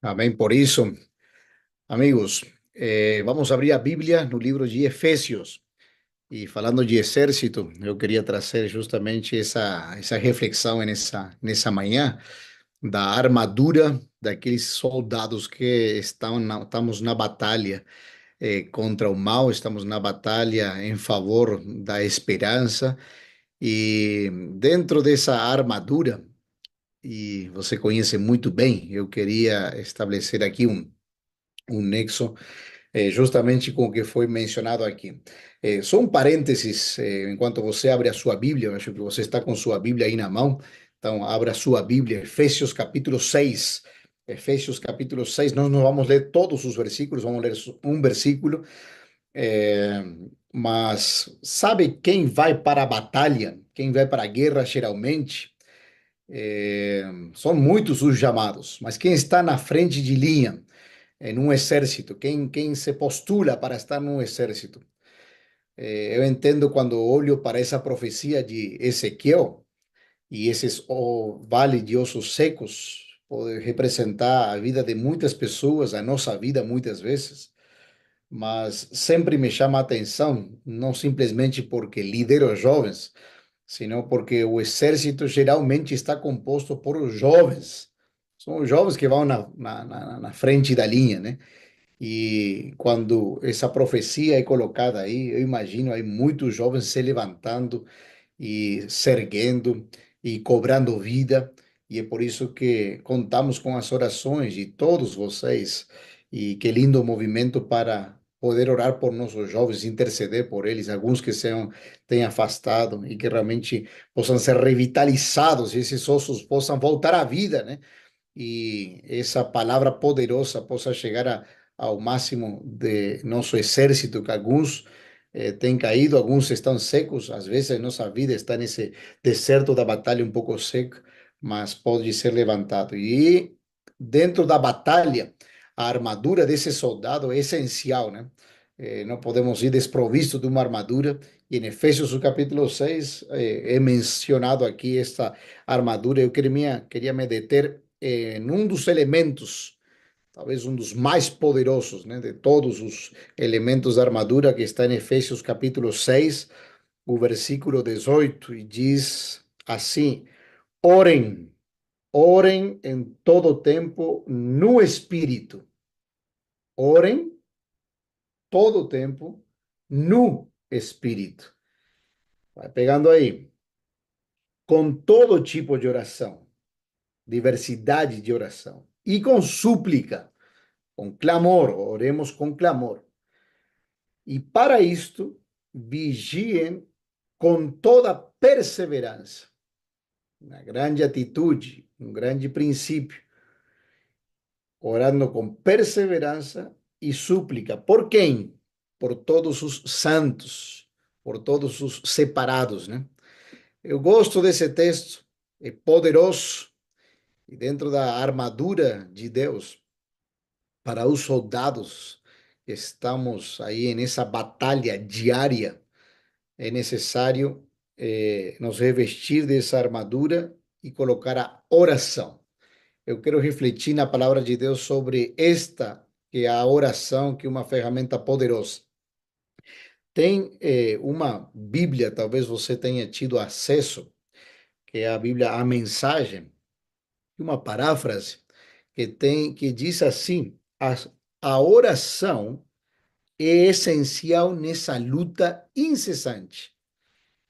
Amém. Por isso, amigos, vamos abrir a Bíblia no livro de Efésios. E falando de exército, eu queria trazer justamente essa reflexão nessa manhã da armadura daqueles soldados que estamos na batalha contra o mal, estamos na batalha em favor da esperança. E dentro dessa armadura, e você conhece muito bem, eu queria estabelecer aqui um nexo justamente com o que foi mencionado aqui. Só um parênteses, enquanto você abre a sua Bíblia, eu acho que você está com sua Bíblia aí na mão, então abra a sua Bíblia, Efésios capítulo 6. Efésios capítulo 6, nós não vamos ler todos os versículos, vamos ler um versículo, é, mas sabe quem vai para a batalha, quem vai para a guerra geralmente? São muitos os chamados, mas quem está na frente de linha? Em um exército, quem se postula para estar num exército. Eu entendo quando olho para essa profecia de Ezequiel e esses vale de ossos secos pode representar a vida de muitas pessoas, a nossa vida muitas vezes, mas sempre me chama a atenção, não simplesmente porque lidero jovens, senão porque o exército geralmente está composto por jovens. São os jovens que vão na frente da linha, né? E quando essa profecia é colocada aí, eu imagino aí muitos jovens se levantando e se erguendo e cobrando vida. E é por isso que contamos com as orações de todos vocês. E que lindo movimento para poder orar por nossos jovens, interceder por eles, alguns que tenham afastado e que realmente possam ser revitalizados, e esses ossos possam voltar à vida, né? E essa palavra poderosa possa chegar ao máximo de nosso exército, que alguns têm caído, alguns estão secos, às vezes nossa vida está nesse deserto da batalha um pouco seco, mas pode ser levantado. E dentro da batalha, a armadura desse soldado é essencial, né? Não podemos ir desprovisto de uma armadura, e em Efésios, o capítulo 6 é mencionado aqui esta armadura. Eu queria me deter em um dos elementos, talvez um dos mais poderosos, né, de todos os elementos da armadura, que está em Efésios capítulo 6, o versículo 18, e diz assim: orem, orem em todo tempo no Espírito, orem todo tempo no Espírito. Vai pegando aí, com todo tipo de oração, diversidade de oração, e com súplica, com clamor, oremos com clamor. E para isto, vigiem com toda perseverança, uma grande atitude, um grande princípio, orando com perseverança e súplica. Por quem? Por todos os santos, por todos os separados, né? Eu gosto desse texto, é poderoso, e dentro da armadura de Deus, para os soldados que estamos aí nessa batalha diária, é necessário nos revestir dessa armadura e colocar a oração. Eu quero refletir na palavra de Deus sobre esta, que é a oração, que é uma ferramenta poderosa. Tem uma Bíblia, talvez você tenha tido acesso, que é a Bíblia, a mensagem, uma paráfrase que diz assim: a oração é essencial nessa luta incessante.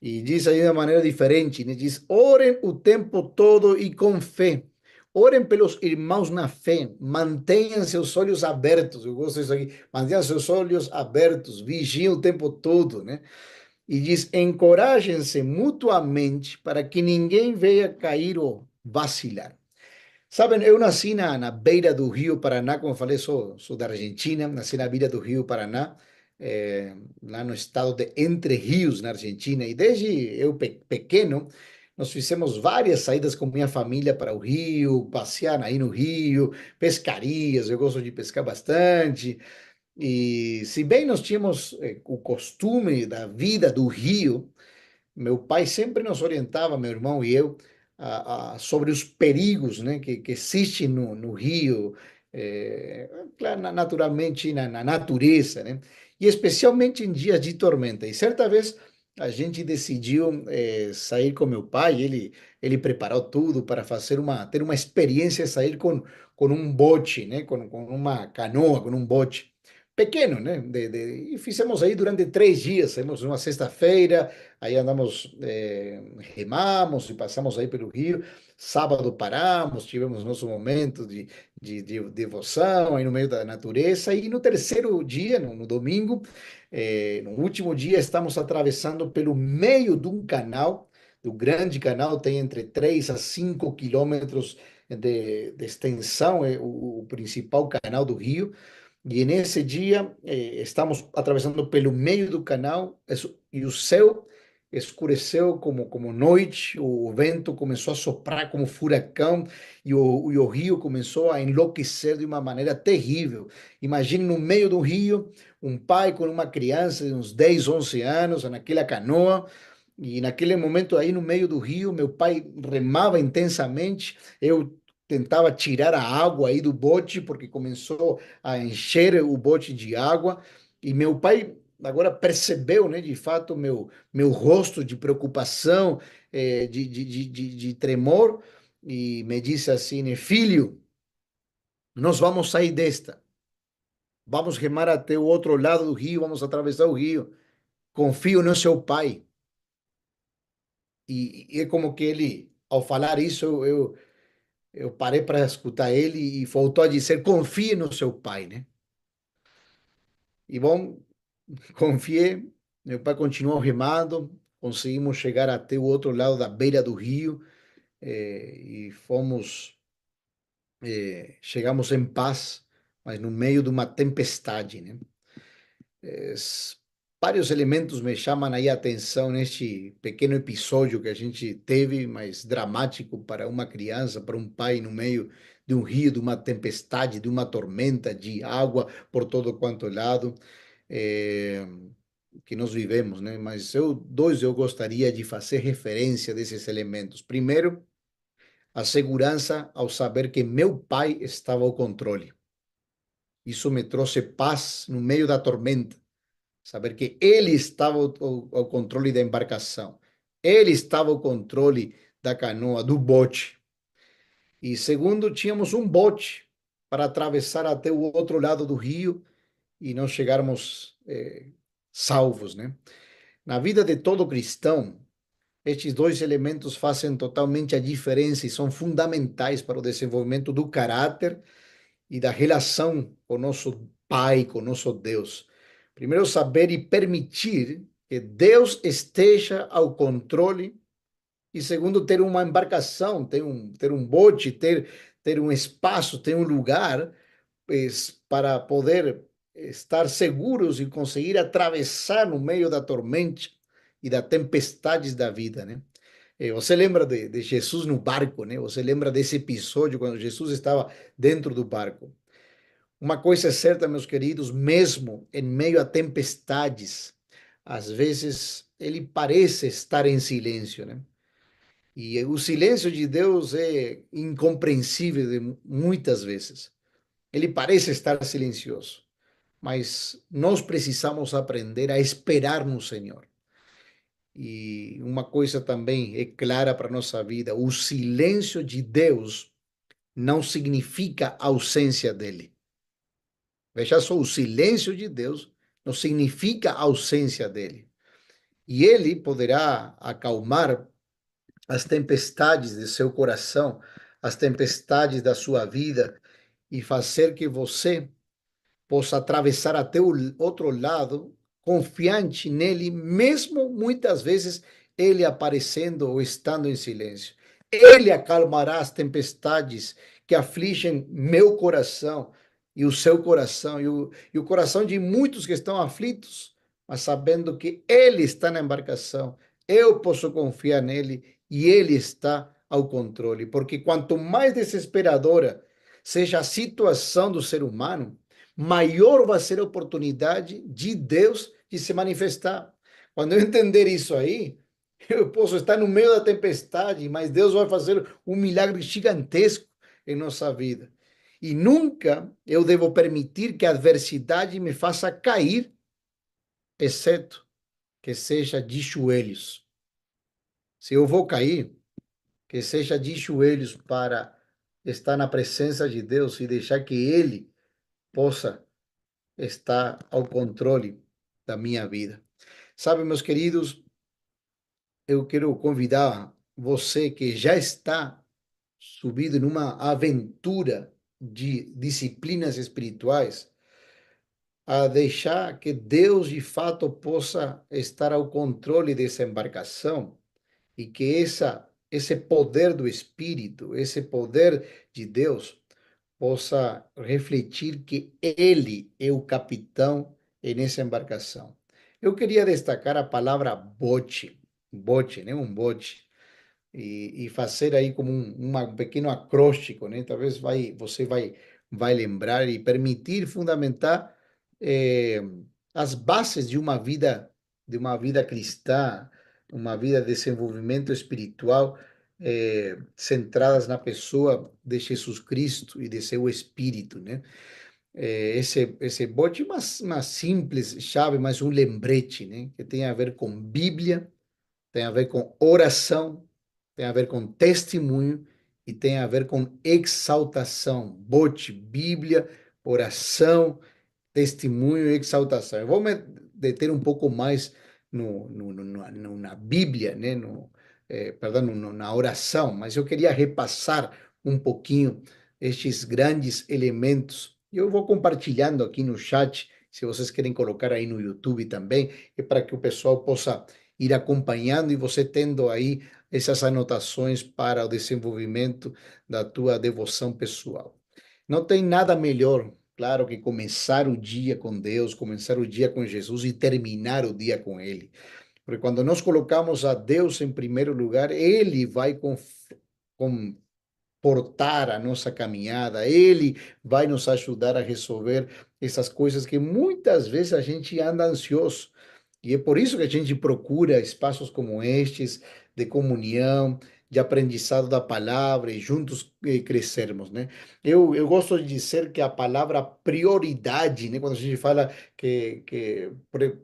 E diz aí de uma maneira diferente, né? Diz: orem o tempo todo e com fé. Orem pelos irmãos na fé. Mantenham seus olhos abertos. Eu gosto disso aqui. Mantenham seus olhos abertos. Vigiem o tempo todo, né? E diz: encorajem-se mutuamente para que ninguém venha cair ou vacilar. Sabem, eu nasci na beira do Rio Paraná, como eu falei, sou da Argentina, nasci na beira do Rio Paraná, lá no estado de Entre Rios, na Argentina, e desde eu pequeno, nós fizemos várias saídas com minha família para o Rio, passear aí no Rio, pescarias, eu gosto de pescar bastante, e se bem nós tínhamos o costume da vida do Rio, meu pai sempre nos orientava, meu irmão e eu, sobre os perigos, né, que existem no Rio. claro, naturalmente na natureza, né? E especialmente em dias de tormenta. E certa vez a gente decidiu sair com meu pai, ele preparou tudo para ter uma experiência, sair com um bote, né? Com uma canoa, com um bote pequeno, né? E fizemos aí durante 3 dias, saímos uma sexta-feira, aí andamos, remamos e passamos aí pelo rio. Sábado paramos, tivemos nosso momento de devoção aí no meio da natureza. E no terceiro dia, no domingo, no último dia, estamos atravessando pelo meio de um canal, do grande canal, tem entre 3 a 5 quilômetros de extensão, é o principal canal do Rio. E nesse dia, estamos atravessando pelo meio do canal e o céu escureceu como noite, o vento começou a soprar como furacão e o rio começou a enlouquecer de uma maneira terrível. Imagine no meio do rio, um pai com uma criança de uns 10, 11 anos, naquela canoa, e naquele momento aí no meio do rio, meu pai remava intensamente, eu tentava tirar a água aí do bote, porque começou a encher o bote de água, e meu pai agora percebeu, né, de fato, meu rosto de preocupação, de tremor, e me disse assim, né, filho, nós vamos sair desta, vamos remar até o outro lado do rio, vamos atravessar o rio, confio no seu pai. E é como que ele, ao falar isso, eu parei para escutar ele e voltou a dizer, confie no seu pai, né? E bom, confiei, meu pai continuou remando, conseguimos chegar até o outro lado da beira do rio, e chegamos em paz, mas no meio de uma tempestade, né? Es- Vários elementos me chamam aí a atenção neste pequeno episódio que a gente teve, mas dramático para uma criança, para um pai no meio de um rio, de uma tempestade, de uma tormenta de água por todo quanto lado, eh, que nós vivemos, né? Mas eu gostaria de fazer referência desses elementos. Primeiro, a segurança ao saber que meu pai estava ao controle. Isso me trouxe paz no meio da tormenta. Saber que ele estava ao controle da embarcação, ele estava ao controle da canoa, do bote. E segundo, tínhamos um bote para atravessar até o outro lado do rio e nós chegarmos salvos, né? Na vida de todo cristão, estes dois elementos fazem totalmente a diferença e são fundamentais para o desenvolvimento do caráter e da relação com o nosso Pai, com o nosso Deus. Primeiro, saber e permitir que Deus esteja ao controle. E segundo, ter uma embarcação, ter um bote, ter um espaço, ter um lugar para poder estar seguros e conseguir atravessar no meio da tormenta e das tempestades da vida, né? Você lembra de Jesus no barco, né? Você lembra desse episódio quando Jesus estava dentro do barco. Uma coisa é certa, meus queridos, mesmo em meio a tempestades, às vezes ele parece estar em silêncio, né? E o silêncio de Deus é incompreensível muitas vezes. Ele parece estar silencioso, mas nós precisamos aprender a esperar no Senhor. E uma coisa também é clara para a nossa vida: o silêncio de Deus não significa ausência dele. Veja só, o silêncio de Deus não significa ausência dele. E ele poderá acalmar as tempestades de seu coração, as tempestades da sua vida e fazer que você possa atravessar até o outro lado, confiante nele, mesmo muitas vezes ele aparecendo ou estando em silêncio. Ele acalmará as tempestades que afligem meu coração e o seu coração e o coração de muitos que estão aflitos, mas sabendo que ele está na embarcação, eu posso confiar nele e ele está ao controle, porque quanto mais desesperadora seja a situação do ser humano, maior vai ser a oportunidade de Deus de se manifestar. Quando eu entender isso aí, eu posso estar no meio da tempestade, mas Deus vai fazer um milagre gigantesco em nossa vida. E nunca eu devo permitir que a adversidade me faça cair, exceto que seja de joelhos. Se eu vou cair, que seja de joelhos para estar na presença de Deus e deixar que Ele possa estar ao controle da minha vida. Sabe, meus queridos, eu quero convidar você que já está subido numa aventura de disciplinas espirituais, a deixar que Deus de fato possa estar ao controle dessa embarcação e que esse poder do Espírito, esse poder de Deus, possa refletir que Ele é o capitão nessa embarcação. Eu queria destacar a palavra bote, bote, né? Um bote e fazer aí como um pequeno acróstico, né? Talvez você vai lembrar e permitir fundamentar eh, as bases de uma vida cristã, uma vida de desenvolvimento espiritual centradas na pessoa de Jesus Cristo e de seu Espírito, né? Esse bote é uma simples chave, mas um lembrete, né? Que tem a ver com Bíblia, tem a ver com oração, tem a ver com testemunho e tem a ver com exaltação. Bote, Bíblia, oração, testemunho e exaltação. Eu vou me deter um pouco mais na Bíblia, né? Perdão, na oração, mas eu queria repassar um pouquinho estes grandes elementos. Eu vou compartilhando aqui no chat, se vocês querem colocar aí no YouTube também, é para que o pessoal possa ir acompanhando e você tendo aí essas anotações para o desenvolvimento da tua devoção pessoal. Não tem nada melhor, claro, que começar o dia com Deus, começar o dia com Jesus e terminar o dia com Ele. Porque quando nós colocamos a Deus em primeiro lugar, Ele vai portar a nossa caminhada, Ele vai nos ajudar a resolver essas coisas que muitas vezes a gente anda ansioso. E é por isso que a gente procura espaços como estes, de comunhão, de aprendizado da palavra e juntos crescermos, né? Eu gosto de dizer que a palavra prioridade, né? Quando a gente fala que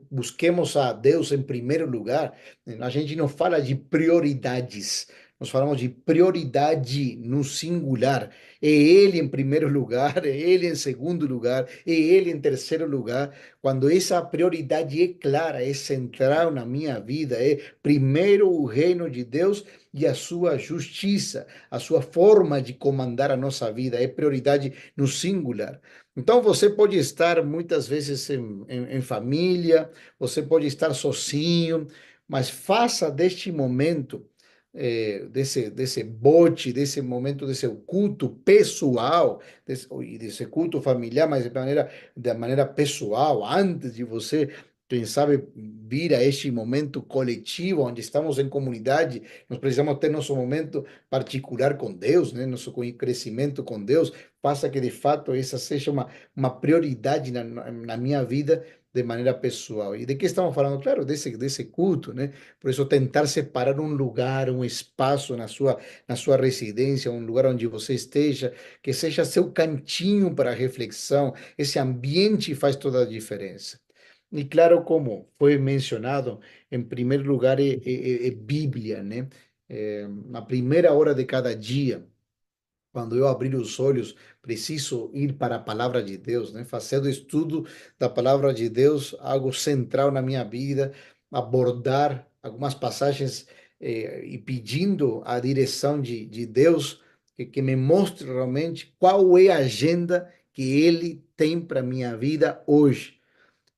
busquemos a Deus em primeiro lugar, a gente não fala de prioridades, nós falamos de prioridade no singular. É Ele em primeiro lugar, é Ele em segundo lugar, é Ele em terceiro lugar. Quando essa prioridade é clara, é central na minha vida, é primeiro o reino de Deus e a sua justiça, a sua forma de comandar a nossa vida, é prioridade no singular. Então você pode estar muitas vezes em família, você pode estar sozinho, mas faça deste momento desse bote, desse momento, desse culto pessoal, e desse culto familiar, mas de maneira pessoal, antes de você, quem sabe, vir a este momento coletivo, onde estamos em comunidade, nós precisamos ter nosso momento particular com Deus, né? Nosso crescimento com Deus, faça que de fato essa seja uma prioridade na minha vida de maneira pessoal. E de que estamos falando? Claro, desse culto, né? Por isso, tentar separar um lugar, um espaço na sua residência, um lugar onde você esteja, que seja seu cantinho para reflexão. Esse ambiente faz toda a diferença. E claro, como foi mencionado, em primeiro lugar é Bíblia, né? Na primeira hora de cada dia, quando eu abrir os olhos, preciso ir para a palavra de Deus, né? Fazer o estudo da palavra de Deus algo central na minha vida, abordar algumas passagens e pedindo a direção de Deus que me mostre realmente qual é a agenda que Ele tem para minha vida hoje.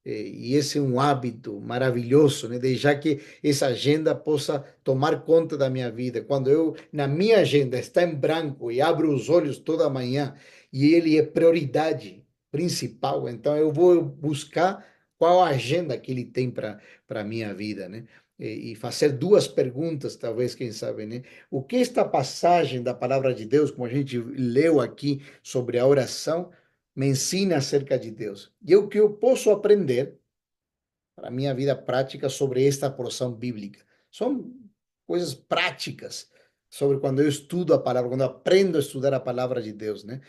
E esse é um hábito maravilhoso, né? Deixar que essa agenda possa tomar conta da minha vida. Quando na minha agenda, está em branco e abro os olhos toda manhã e ele é prioridade principal, então eu vou buscar qual a agenda que ele tem para a minha vida, né? E fazer duas perguntas, talvez, quem sabe, né? O que esta passagem da palavra de Deus, como a gente leu aqui sobre a oração, me ensina acerca de Deus. E o que eu posso aprender para a minha vida prática sobre esta porção bíblica. São coisas práticas sobre quando eu estudo a palavra, quando eu aprendo a estudar a palavra de Deus, né?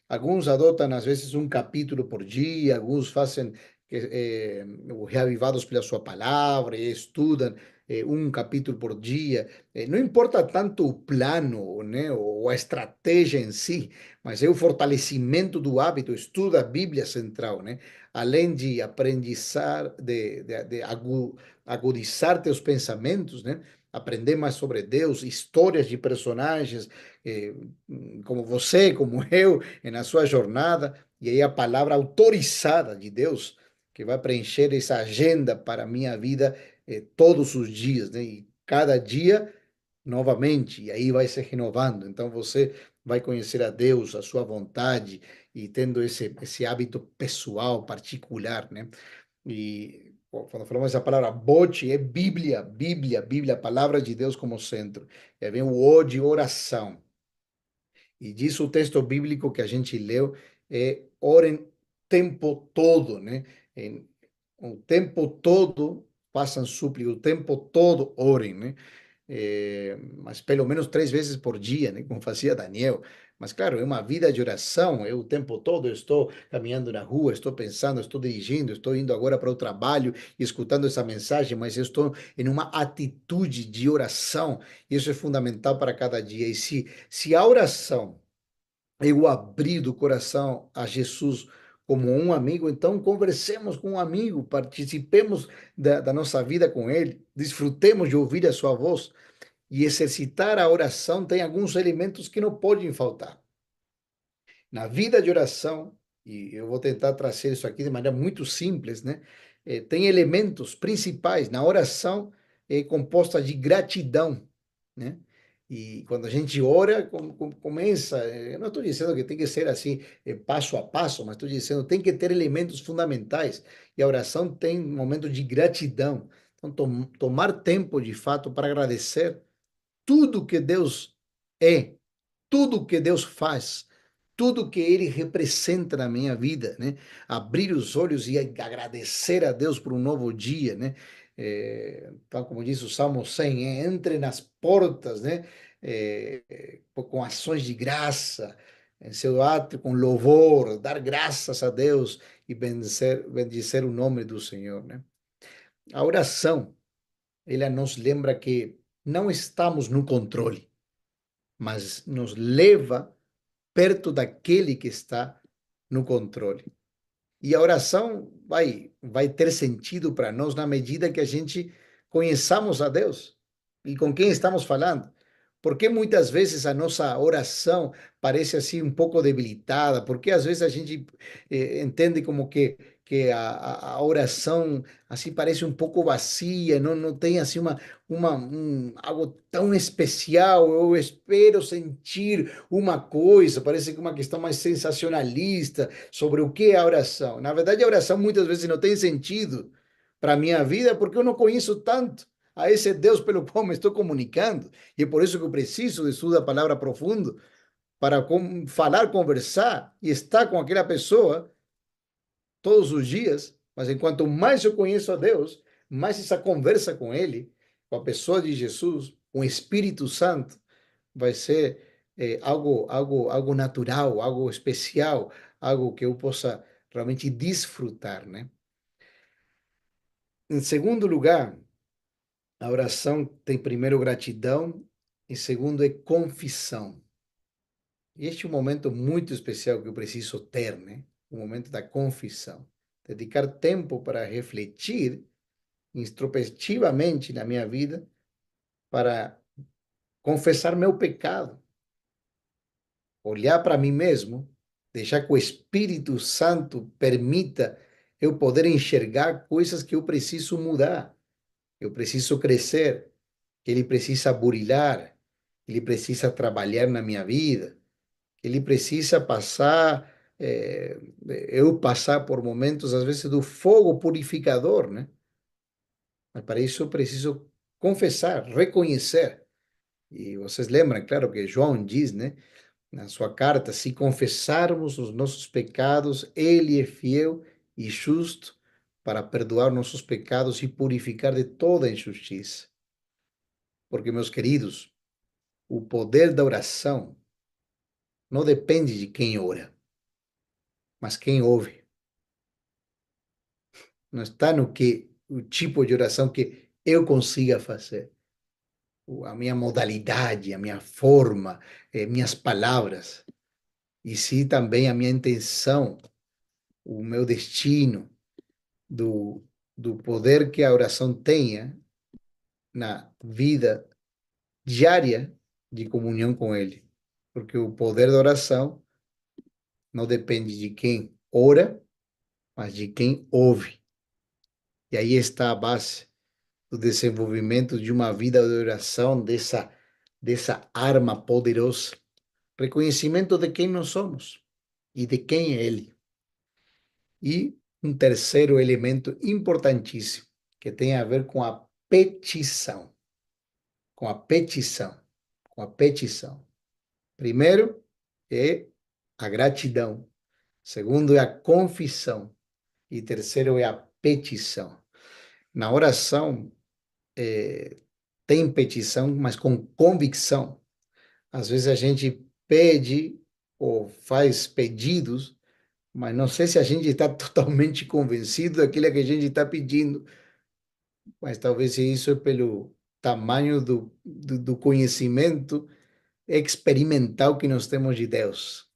Alguns adotam, às vezes, um capítulo por dia, alguns fazem reavivados pela sua palavra, e estudam um capítulo por dia. Não importa tanto o plano, né, ou a estratégia em si, mas é o fortalecimento do hábito, estuda a Bíblia central, né? Além de aprendizar, agudizar teus pensamentos, né? Aprender mais sobre Deus, histórias de personagens, eh, como você, como eu, na sua jornada, e aí a palavra autorizada de Deus, que vai preencher essa agenda para a minha vida todos os dias, né? E cada dia novamente, e aí vai se renovando. Então você vai conhecer a Deus, a sua vontade, e tendo esse hábito pessoal, particular, né? E quando falamos essa palavra bote, é Bíblia, Bíblia, Bíblia, a palavra de Deus como centro. E aí vem o O de oração. E diz o texto bíblico que a gente leu, orem tempo todo, né? O tempo todo façam súplica, o tempo todo orem, né? Mas pelo menos 3 vezes por dia, né? Como fazia Daniel. Mas claro, é uma vida de oração, eu o tempo todo eu estou caminhando na rua, estou pensando, estou dirigindo, estou indo agora para o trabalho e escutando essa mensagem, mas eu estou em uma atitude de oração, e isso é fundamental para cada dia. E se a oração eu abrir do coração a Jesus como um amigo, então conversemos com um amigo, participemos da nossa vida com ele, desfrutemos de ouvir a sua voz, e exercitar a oração tem alguns elementos que não podem faltar. Na vida de oração, e eu vou tentar trazer isso aqui de maneira muito simples, né? Tem elementos principais. Na oração é composta de gratidão, né? E quando a gente ora, começa. Eu não estou dizendo que tem que ser assim, passo a passo, mas estou dizendo tem que ter elementos fundamentais. E a oração tem um momento de gratidão. Então, tomar tempo de fato para agradecer tudo que Deus é, tudo que Deus faz, tudo que Ele representa na minha vida, né? Abrir os olhos e agradecer a Deus por um novo dia, né? Tal como diz o Salmo 100, entre nas portas, né? Com ações de graça, em seu ato com louvor, dar graças a Deus e bendizer o nome do Senhor, né? A oração, ela nos lembra que não estamos no controle, mas nos leva perto daquele que está no controle. E a oração vai ter sentido para nós na medida que a gente conheçamos a Deus e com quem estamos falando. Porque muitas vezes a nossa oração parece assim um pouco debilitada? Porque às vezes a gente entende como que a oração assim parece um pouco vazia, não tem assim algo tão especial. Eu espero sentir uma coisa, parece que uma questão mais sensacionalista sobre o que é a oração. Na verdade, a oração muitas vezes não tem sentido para a minha vida porque eu não conheço tanto a esse Deus pelo qual me estou comunicando. E é por isso que eu preciso de estudo da palavra profundo para falar, conversar e estar com aquela pessoa todos os dias. Mas enquanto mais eu conheço a Deus, mais essa conversa com Ele, com a pessoa de Jesus, com o Espírito Santo, vai ser algo natural, algo especial, algo que eu possa realmente desfrutar, né? Em segundo lugar, a oração tem primeiro gratidão e segundo é confissão. E este é um momento muito especial que eu preciso ter, né? O momento da confissão. Dedicar tempo para refletir introspectivamente na minha vida, para confessar meu pecado, olhar para mim mesmo, deixar que o Espírito Santo permita eu poder enxergar coisas que eu preciso mudar, eu preciso crescer, que ele precisa burilar, ele precisa trabalhar na minha vida, ele precisa passar, eu passar por momentos, às vezes, do fogo purificador, né? Mas para isso eu preciso confessar, reconhecer. E vocês lembram, claro, que João diz, né, na sua carta, se confessarmos os nossos pecados, ele é fiel e justo para perdoar nossos pecados e purificar de toda injustiça. Porque, meus queridos, o poder da oração não depende de quem ora. mas quem ouve. Não está no que o tipo de oração que eu consiga fazer, a minha modalidade, a minha forma, minhas palavras, e sim também a minha intenção, o meu destino, do, do poder que a oração tenha na vida diária de comunhão com Ele. Porque o poder da oração não depende de quem ora, mas de quem ouve. E aí está a base do desenvolvimento de uma vida de oração, dessa arma poderosa. Reconhecimento de quem nós somos e de quem é Ele. E um terceiro elemento importantíssimo, que tem a ver com a petição. Com a petição. Com a petição. Primeiro é a gratidão. Segundo é a confissão. E terceiro é a petição. Na oração, tem petição, mas com convicção. Às vezes a gente pede ou faz pedidos, mas não sei se a gente está totalmente convencido daquilo que a gente está pedindo, mas talvez isso é pelo tamanho do conhecimento experimental que nós temos de Deus.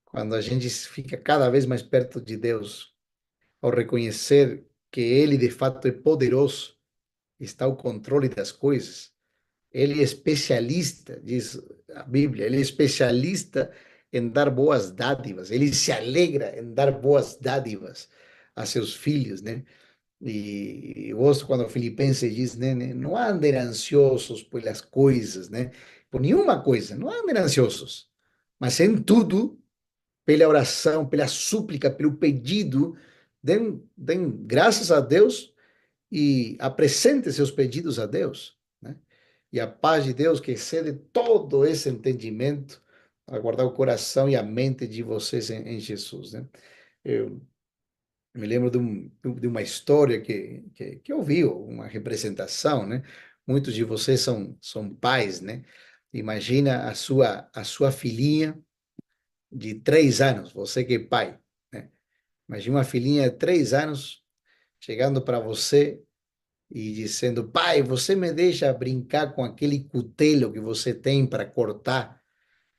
Quando a gente fica cada vez mais perto de Deus, ao reconhecer que Ele de fato é poderoso, está ao controle das coisas. Ele é especialista, diz a Bíblia, ele é especialista em dar boas dádivas, ele se alegra em dar boas dádivas a seus filhos, né? E eu gosto quando o Filipenses diz, né? Não andem ansiosos pelas coisas, né? Por nenhuma coisa, não andem ansiosos, mas em tudo, pela oração, pela súplica, pelo pedido, deem graças a Deus e apresente seus pedidos a Deus, né? E a paz de Deus, que excede todo esse entendimento, a guardar o coração e a mente de vocês em Jesus, né? Eu me lembro de uma história que eu vi, uma representação, né? Muitos de vocês são pais, né? Imagina a sua filhinha de 3 anos, você que é pai, né? Imagina uma filhinha de 3 anos chegando para você e dizendo: pai, você me deixa brincar com aquele cutelo que você tem para cortar,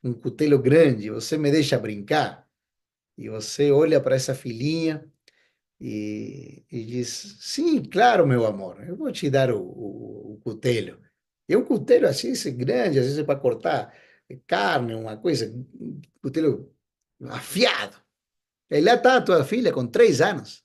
um cutelo grande, você me deixa brincar? E você olha para essa filhinha e diz: sim, claro, meu amor, eu vou te dar o cutelo. E um cutelo assim, esse grande, às vezes é para cortar carne, uma coisa, um cutelo afiado. E lá está a tua filha com 3 anos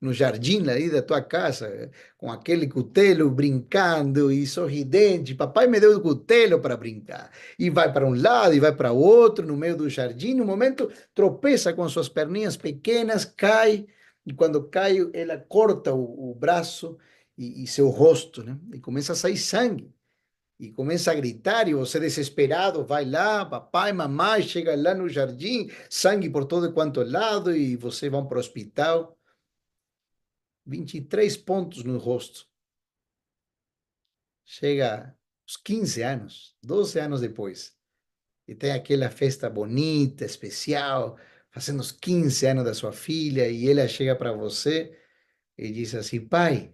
no jardim ali da tua casa, com aquele cutelo, brincando e sorridente. Papai me deu o cutelo para brincar. E vai para um lado e vai para o outro, no meio do jardim. No momento, tropeça com suas perninhas pequenas, cai. E quando cai, ela corta o braço e seu rosto, né? E começa a sair sangue. E começa a gritar, e você desesperado vai lá, papai, mamãe, chega lá no jardim, sangue por todo quanto lado, e você vão para o hospital. 23 pontos no rosto. Chega aos 15 anos, 12 anos depois, e tem aquela festa bonita, especial, fazendo os 15 anos da sua filha, e ela chega para você e diz assim: pai,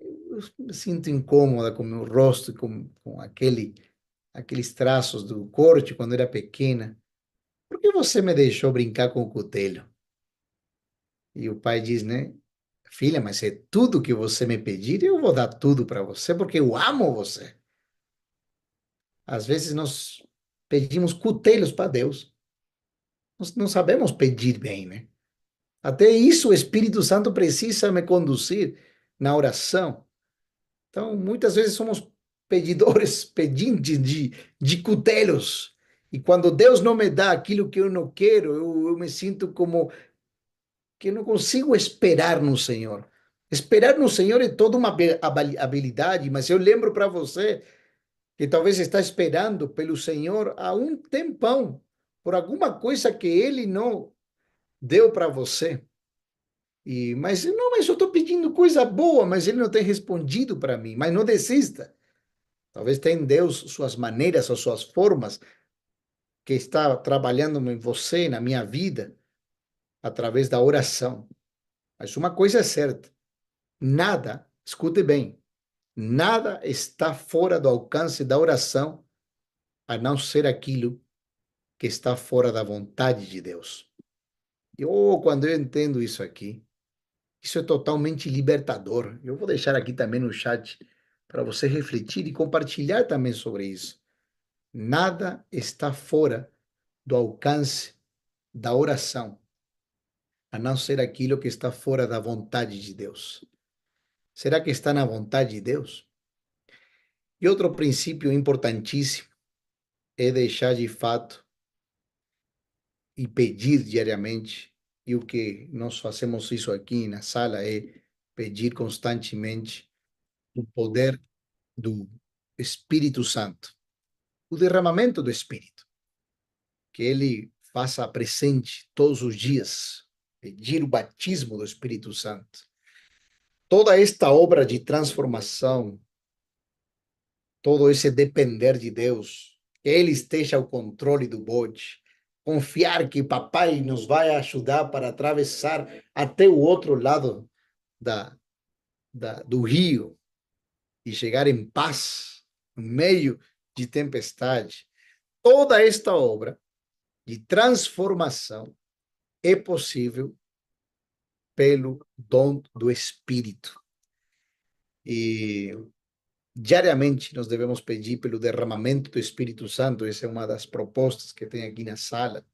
eu me sinto incômoda com o meu rosto, com aqueles traços do corte quando era pequena. Por que você me deixou brincar com o cutelo? E o pai diz, né? Filha, mas é tudo que você me pedir, eu vou dar tudo para você, porque eu amo você. Às vezes nós pedimos cutelos para Deus. Nós não sabemos pedir bem, né? Até isso o Espírito Santo precisa me conduzir na oração. Então, muitas vezes somos pedidores, pedintes de cutelos. E quando Deus não me dá aquilo que eu não quero, eu me sinto como que não consigo esperar no Senhor. Esperar no Senhor é toda uma habilidade, mas eu lembro para você que talvez está esperando pelo Senhor há um tempão, por alguma coisa que Ele não deu para você. Mas não, mas eu estou pedindo coisa boa, mas Ele não tem respondido para mim. Mas não desista. Talvez tenha em Deus suas maneiras ou suas formas que está trabalhando em você, na minha vida, através da oração. Mas uma coisa é certa, nada, escute bem, nada está fora do alcance da oração, a não ser aquilo que está fora da vontade de Deus. E quando eu entendo isso aqui, isso é totalmente libertador. Eu vou deixar aqui também no chat para você refletir e compartilhar também sobre isso. Nada está fora do alcance da oração, a não ser aquilo que está fora da vontade de Deus. Será que está na vontade de Deus? E outro princípio importantíssimo é deixar de fato e pedir diariamente. E o que nós fazemos isso aqui na sala é pedir constantemente o poder do Espírito Santo, o derramamento do Espírito, que ele faça presente todos os dias, pedir o batismo do Espírito Santo. Toda esta obra de transformação, todo esse depender de Deus, que Ele esteja ao controle do bote, confiar que Papai nos vai ajudar para atravessar até o outro lado do rio e chegar em paz no meio de tempestade. Toda esta obra de transformação é possível pelo dom do Espírito. E diariamente nós devemos pedir pelo derramamento do Espírito Santo. Essa é uma das propostas que tem aqui na sala.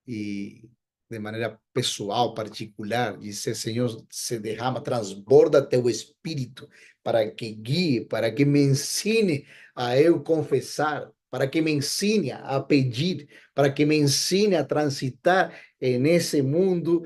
E de maneira pessoal, particular, dizer, Senhor, se derrama, transborda teu Espírito para que guie, para que me ensine a eu confessar, para que me ensine a pedir, para que me ensine a transitar nesse mundo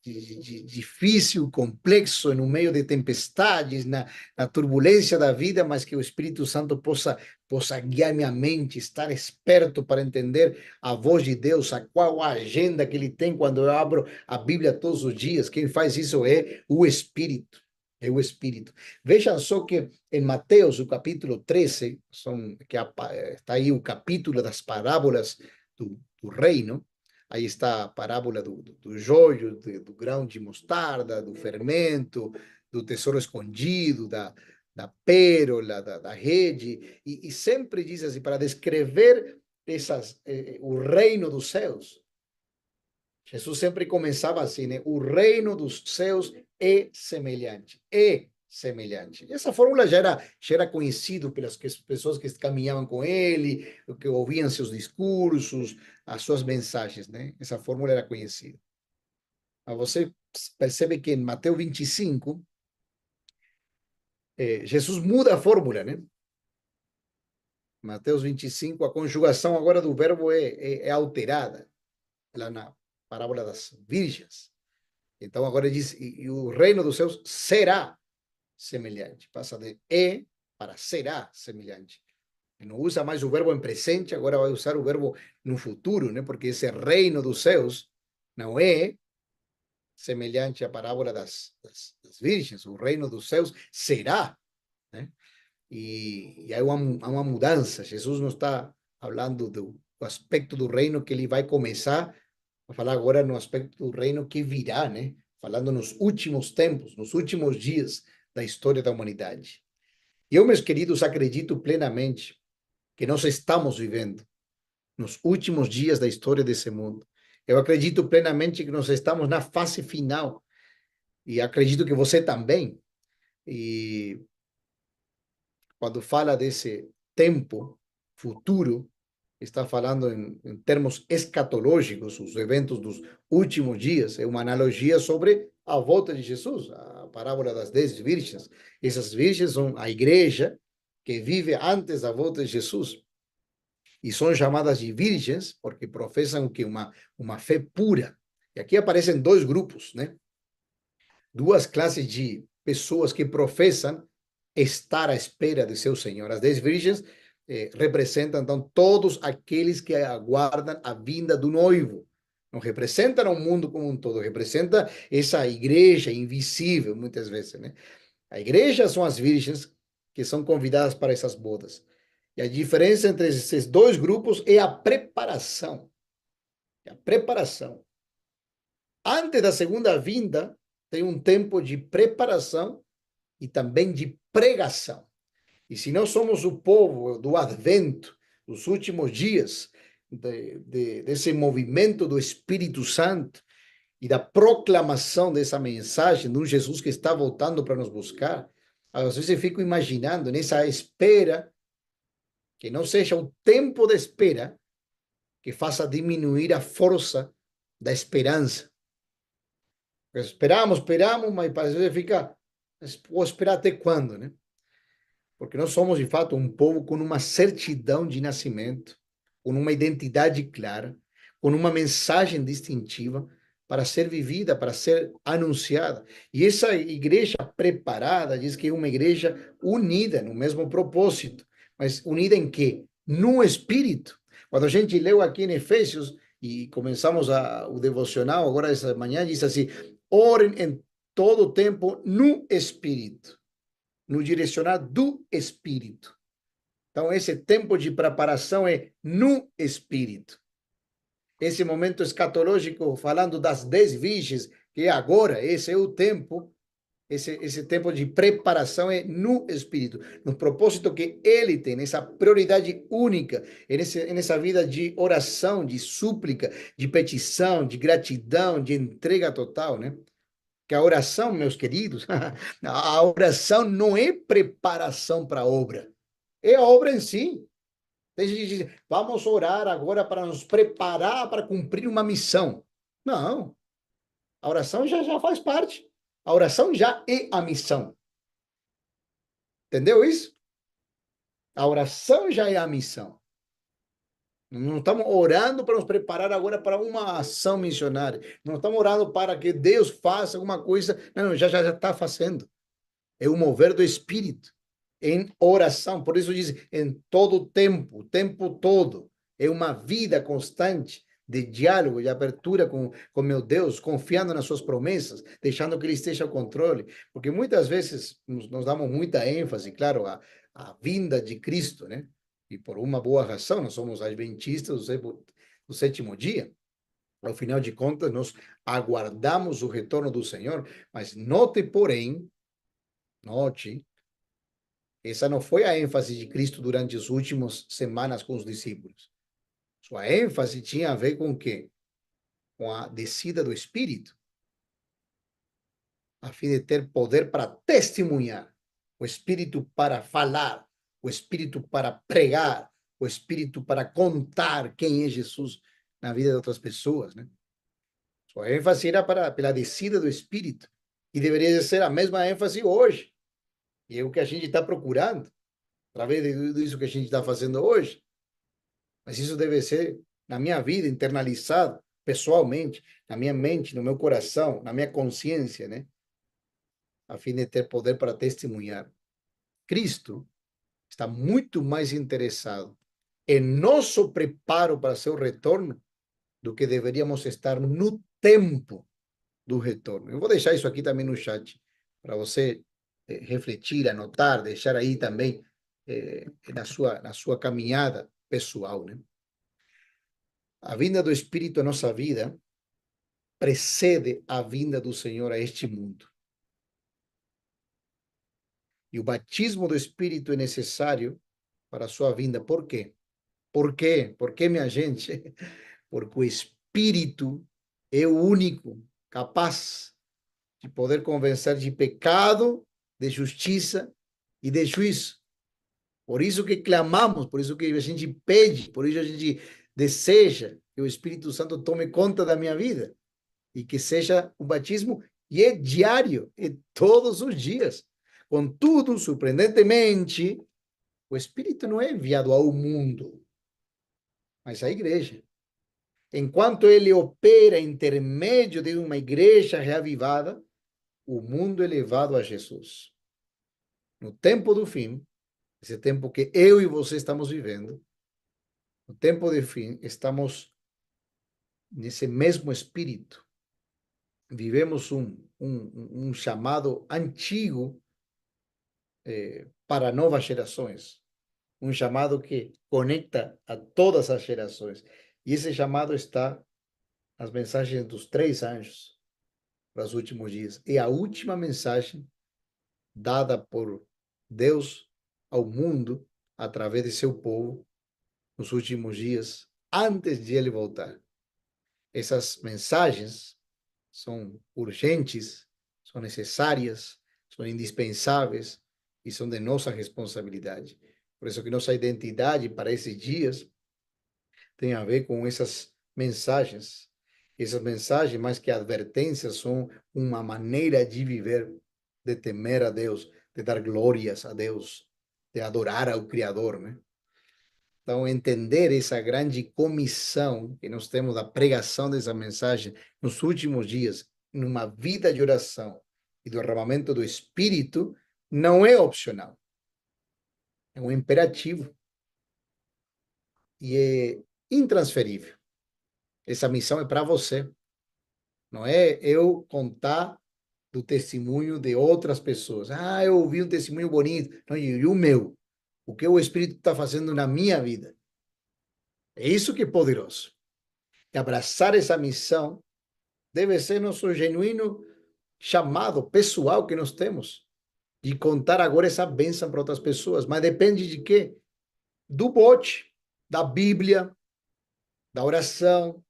difícil, complexo, no meio de tempestades, na turbulência da vida, mas que o Espírito Santo possa guiar minha mente, estar esperto para entender a voz de Deus, a qual a agenda que ele tem quando eu abro a Bíblia todos os dias. Quem faz isso é o Espírito. É o Espírito. Vejam só que em Mateus, o capítulo 13, está aí o capítulo das parábolas do reino. Aí está a parábola do joio, do grão de mostarda, do fermento, do tesouro escondido, da pérola, da rede, e sempre diz assim, para descrever o reino dos céus. Jesus sempre começava assim, né? O reino dos céus é semelhante, é semelhante. E essa fórmula já era conhecida pelas pessoas que caminhavam com ele, que ouviam seus discursos, as suas mensagens, né? Essa fórmula era conhecida. Mas você percebe que em Mateus 25, Jesus muda a fórmula, né? Mateus 25, a conjugação agora do verbo é alterada, lá na parábola das virgens. Então agora ele diz, e o reino dos céus será semelhante. Passa de para será semelhante. Não usa mais o verbo em presente, agora vai usar o verbo no futuro, né? Porque esse reino dos céus não é semelhante à parábola das virgens. O reino dos céus será, né? E há uma mudança. Jesus não está falando do aspecto do reino que ele vai começar a falar agora no aspecto do reino que virá, né? Falando nos últimos tempos, nos últimos dias da história da humanidade. E eu, meus queridos, acredito plenamente que nós estamos vivendo nos últimos dias da história desse mundo. Eu acredito plenamente que nós estamos na fase final e acredito que você também. E quando fala desse tempo futuro, está falando em termos escatológicos, os eventos dos últimos dias, é uma analogia sobre a volta de Jesus, a parábola das 10 virgens. Essas virgens são a igreja que vive antes da volta de Jesus. E são chamadas de virgens porque professam que uma fé pura. E aqui aparecem dois grupos, né? Duas classes de pessoas que professam estar à espera de seu Senhor. As 10 virgens representam, então, todos aqueles que aguardam a vinda do noivo. Não representam o mundo como um todo, representa essa igreja invisível, muitas vezes, né? A igreja são as virgens que são convidadas para essas bodas. E a diferença entre esses dois grupos é a preparação. É a preparação. Antes da segunda vinda, tem um tempo de preparação e também de pregação. E se nós somos o povo do advento, dos últimos dias, desse movimento do Espírito Santo e da proclamação dessa mensagem de um Jesus que está voltando para nos buscar, às vezes eu fico imaginando nessa espera, que não seja o tempo de espera que faça diminuir a força da esperança. Esperamos, mas às vezes fica, vou esperar até quando, né? Porque nós somos, de fato, um povo com uma certidão de nascimento, com uma identidade clara, com uma mensagem distintiva para ser vivida, para ser anunciada. E essa igreja preparada diz que é uma igreja unida no mesmo propósito, mas unida em quê? No Espírito. Quando a gente leu aqui em Efésios e começamos o devocional agora essa manhã, diz assim: orem em todo tempo no Espírito, no direcionar do Espírito. Então, esse tempo de preparação é no Espírito. Esse momento escatológico, falando das 10 virgens, que é agora, esse é o tempo, esse tempo de preparação é no Espírito, no propósito que ele tem, nessa prioridade única, nessa vida de oração, de súplica, de petição, de gratidão, de entrega total, né? Que a oração, meus queridos, a oração não é preparação para a obra, é a obra em si. Tem gente que diz, vamos orar agora para nos preparar para cumprir uma missão. Não, a oração já faz parte. A oração já é a missão. Entendeu isso? A oração já é a missão. Não estamos orando para nos preparar agora para uma ação missionária. Não estamos orando para que Deus faça alguma coisa. Não, já está fazendo. É o mover do Espírito em oração. Por isso diz em todo o tempo todo. É uma vida constante de diálogo, de abertura com meu Deus, confiando nas suas promessas, deixando que Ele esteja ao controle. Porque muitas vezes nos damos muita ênfase, claro, à vinda de Cristo, né? E por uma boa razão, nós somos adventistas do sétimo dia. Ao final de contas, nós aguardamos o retorno do Senhor, mas note, porém, note, essa não foi a ênfase de Cristo durante as últimas semanas com os discípulos. Sua ênfase tinha a ver com o quê? Com a descida do Espírito, a fim de ter poder para testemunhar, o Espírito para falar, o Espírito para pregar, o Espírito para contar quem é Jesus na vida de outras pessoas, né? Sua ênfase era pela descida do Espírito, e deveria ser a mesma ênfase hoje. E é o que a gente está procurando, através de tudo isso que a gente está fazendo hoje. Mas isso deve ser na minha vida, internalizado, pessoalmente, na minha mente, no meu coração, na minha consciência, né? A fim de ter poder para testemunhar. Cristo está muito mais interessado em nosso preparo para seu retorno do que deveríamos estar no tempo do retorno. Eu vou deixar isso aqui também no chat, para você refletir, anotar, deixar aí também na sua caminhada pessoal, né? A vinda do Espírito à nossa vida precede a vinda do Senhor a este mundo. E o batismo do Espírito é necessário para a sua vinda. Por quê? Por quê? Por quê, minha gente? Porque o Espírito é o único capaz de poder convencer de pecado, de justiça e de juízo. Por isso que clamamos, por isso que a gente pede, por isso a gente deseja que o Espírito Santo tome conta da minha vida e que seja um batismo e é diário, é todos os dias. Contudo, surpreendentemente, o Espírito não é enviado ao mundo, mas à igreja. Enquanto ele opera intermédio de uma igreja reavivada, o mundo é levado a Jesus. No tempo do fim, esse tempo que eu e você estamos vivendo, no tempo do fim, estamos nesse mesmo espírito. Vivemos um chamado antigo para novas gerações. um chamado que conecta a todas as gerações. E esse chamado está nas mensagens dos três anjos para os últimos dias. É a última mensagem dada por Deus ao mundo através de seu povo nos últimos dias, antes de ele voltar. Essas mensagens são urgentes, são necessárias, são indispensáveis e são de nossa responsabilidade. Por isso que nossa identidade para esses dias tem a ver com essas mensagens. Essas mensagens, mais que advertências, são uma maneira de viver, de temer a Deus, de dar glórias a Deus, de adorar ao Criador, né? Então, entender essa grande comissão que nós temos da pregação dessa mensagem nos últimos dias, numa vida de oração e do derramamento do Espírito, não é opcional, é um imperativo e é intransferível. Essa missão é para você, não é eu contar do testemunho de outras pessoas. Ah, eu ouvi um testemunho bonito. Não, e o meu? O que o Espírito está fazendo na minha vida? É isso que é poderoso. E abraçar essa missão deve ser nosso genuíno chamado pessoal que nós temos de contar agora essa bênção para outras pessoas. Mas depende de quê? Do bote, da Bíblia, da oração,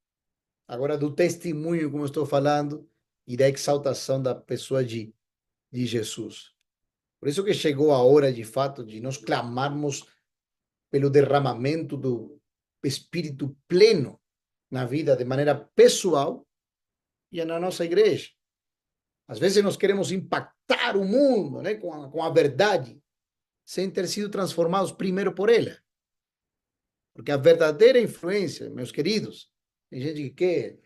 agora do testemunho, como eu estou falando, e da exaltação da pessoa de Jesus. Por isso que chegou a hora, de fato, de nós clamarmos pelo derramamento do Espírito pleno na vida, de maneira pessoal e na nossa igreja. Às vezes nós queremos impactar o mundo, né, com a verdade, sem ter sido transformados primeiro por ela. Porque a verdadeira influência, meus queridos, tem gente que quer,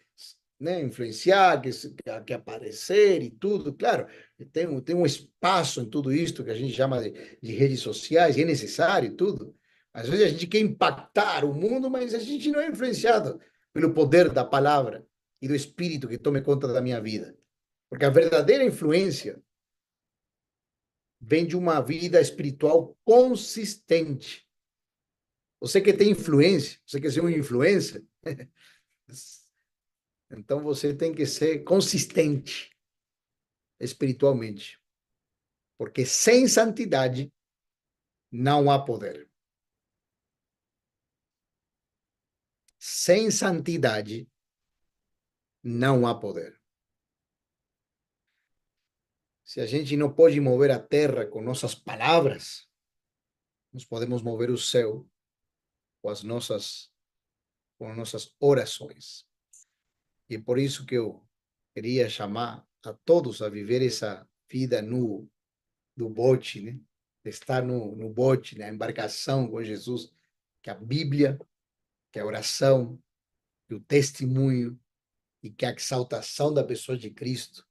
né, influenciar, que aparecer e tudo. Claro, tem um espaço em tudo isto que a gente chama de redes sociais, e é necessário e tudo. Às vezes a gente quer impactar o mundo, mas a gente não é influenciado pelo poder da palavra e do Espírito que tome conta da minha vida. Porque a verdadeira influência vem de uma vida espiritual consistente. Você que tem influência, você quer ser um influencer, então você tem que ser consistente espiritualmente. Porque sem santidade não há poder. Sem santidade não há poder. Se a gente não pode mover a terra com nossas palavras, nós podemos mover o céu com as nossas orações. E é por isso que eu queria chamar a todos a viver essa vida do bote, né? De estar no bote, na embarcação com Jesus, que a Bíblia, que a oração, que o testemunho e que a exaltação da pessoa de Cristo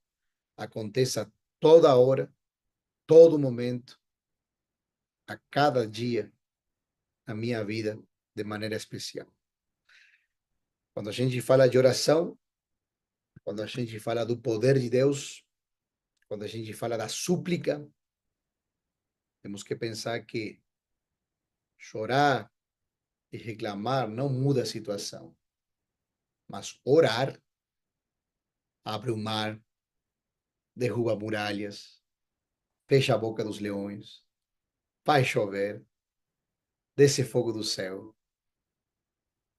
aconteça toda hora, todo momento, a cada dia na minha vida de maneira especial. Quando a gente fala de oração, quando a gente fala do poder de Deus, quando a gente fala da súplica, temos que pensar que chorar e reclamar não muda a situação, mas orar abre o mar, derruba muralhas, fecha a boca dos leões, faz chover, desce fogo do céu.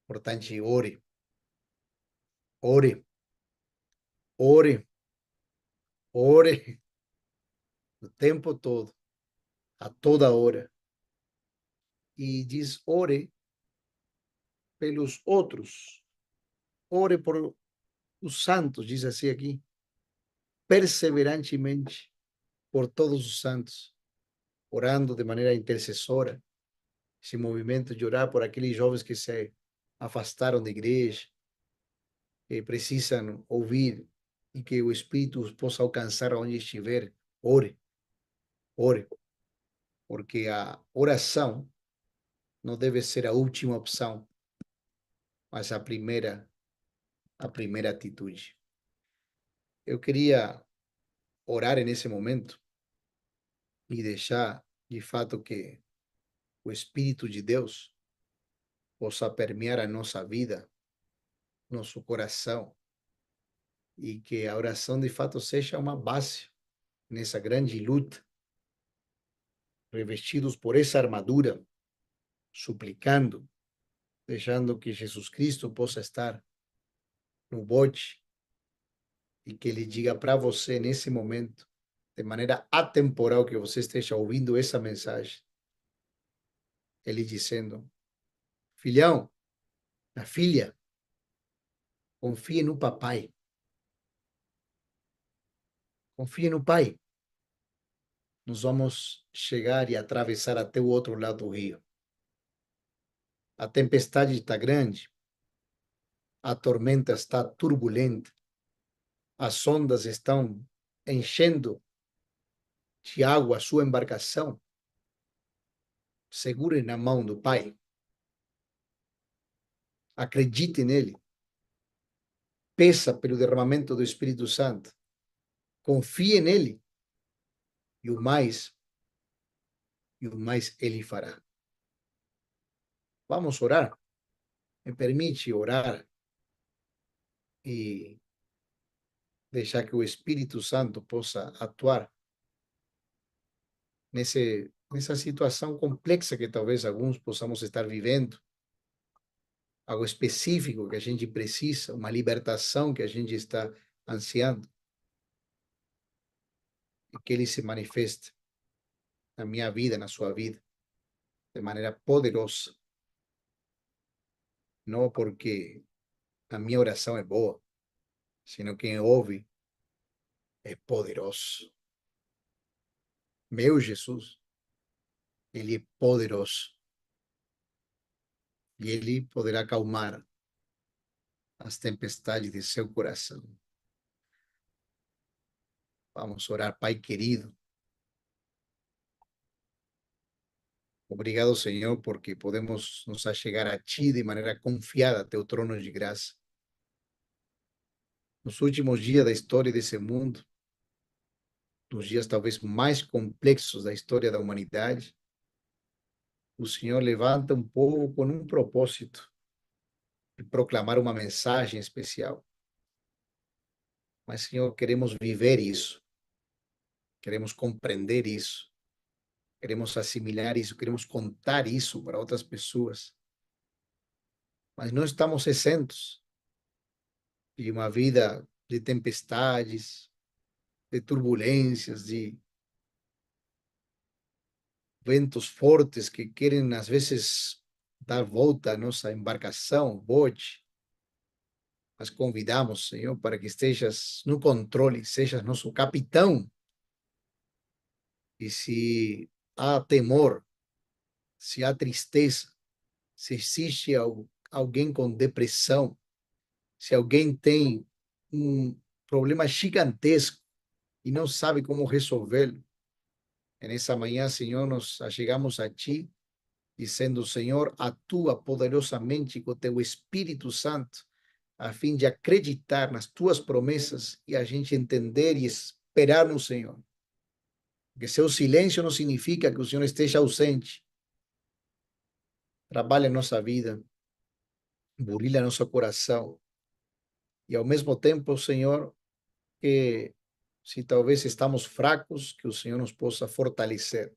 Portanto, ore, ore, ore, ore o tempo todo, a toda hora. E diz: ore pelos outros, ore por os santos, diz assim aqui, perseverantemente por todos os santos, orando de maneira intercessora, esse movimento de orar por aqueles jovens que se afastaram da igreja, que precisam ouvir e que o Espírito os possa alcançar onde estiver. Ore, ore, porque a oração não deve ser a última opção, mas a primeira atitude. Eu queria orar nesse momento e deixar de fato que o Espírito de Deus possa permear a nossa vida, nosso coração, e que a oração de fato seja uma base nessa grande luta, revestidos por essa armadura, suplicando, deixando que Jesus Cristo possa estar no bote e que ele diga para você nesse momento, de maneira atemporal, que você esteja ouvindo essa mensagem, ele dizendo: filhão, minha filha, confie no papai, confie no pai. Nós vamos chegar e atravessar até o outro lado do rio. A tempestade está grande, a tormenta está turbulenta, as ondas estão enchendo de água a sua embarcação. Segure na mão do pai, acredite nele, peça pelo derramamento do Espírito Santo, confie nele e o mais ele fará. Vamos orar? Me permite orar e deixar que o Espírito Santo possa atuar nessa situação complexa que talvez alguns possamos estar vivendo, algo específico que a gente precisa, uma libertação que a gente está ansiando, e que ele se manifeste na minha vida, na sua vida, de maneira poderosa, não porque a minha oração é boa, sino quem ouve é poderoso. Meu Jesus, ele é poderoso e ele poderá acalmar as tempestades de seu coração. Vamos orar, Pai querido. Obrigado, Senhor, porque podemos nos achegar a Ti de maneira confiada a Teu trono de graça. Nos últimos dias da história desse mundo, nos dias talvez mais complexos da história da humanidade, o Senhor levanta um povo com um propósito de proclamar uma mensagem especial. Mas, Senhor, queremos viver isso, queremos compreender isso, queremos assimilar isso, queremos contar isso para outras pessoas. Mas não estamos exentos de uma vida de tempestades, de turbulências, de ventos fortes que querem, às vezes, dar volta à nossa embarcação, bote. Mas convidamos, Senhor, para que estejas no controle, sejas nosso capitão. E se há temor, se há tristeza, se existe alguém com depressão, se alguém tem um problema gigantesco e não sabe como resolvê-lo, nessa manhã, Senhor, nos achegamos a Ti, dizendo: Senhor, atua poderosamente com Teu Espírito Santo, a fim de acreditar nas Tuas promessas e a gente entender e esperar no Senhor. Que seu silêncio não significa que o Senhor esteja ausente. Trabalha em nossa vida, burilha nosso coração. E ao mesmo tempo, Senhor, que se talvez estamos fracos, que o Senhor nos possa fortalecer.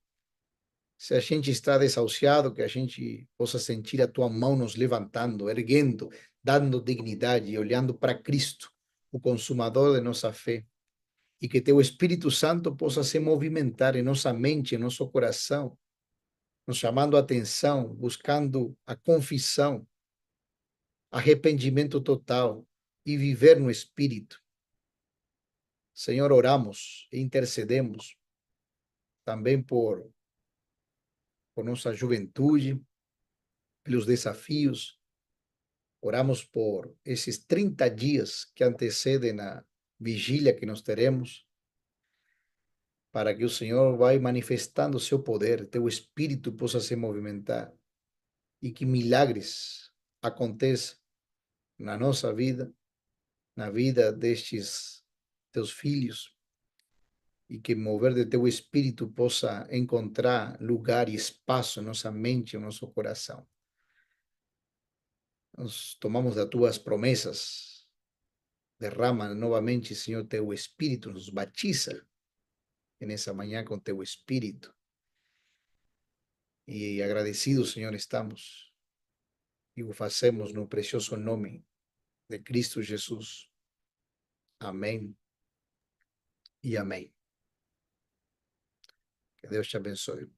Se a gente está desahuciado, que a gente possa sentir a tua mão nos levantando, erguendo, dando dignidade e olhando para Cristo, o consumador de nossa fé. E que teu Espírito Santo possa se movimentar em nossa mente, em nosso coração, nos chamando a atenção, buscando a confissão, arrependimento total e viver no Espírito. Senhor, oramos e intercedemos também por nossa juventude, pelos desafios. Oramos por esses 30 dias que antecedem a vigília que nós teremos, para que o Senhor vai manifestando o seu poder, teu Espírito possa se movimentar e que milagres aconteçam na nossa vida, na vida destes teus filhos, e que mover de teu espírito possa encontrar lugar e espaço em nossa mente, em nosso coração. Nós tomamos das tuas promessas, derrama novamente, Senhor, teu espírito, nos batiza nessa manhã com teu espírito. E agradecidos, Senhor, estamos e o fazemos no precioso nome de Cristo Jesus. Amém e amém. Que Deus te abençoe.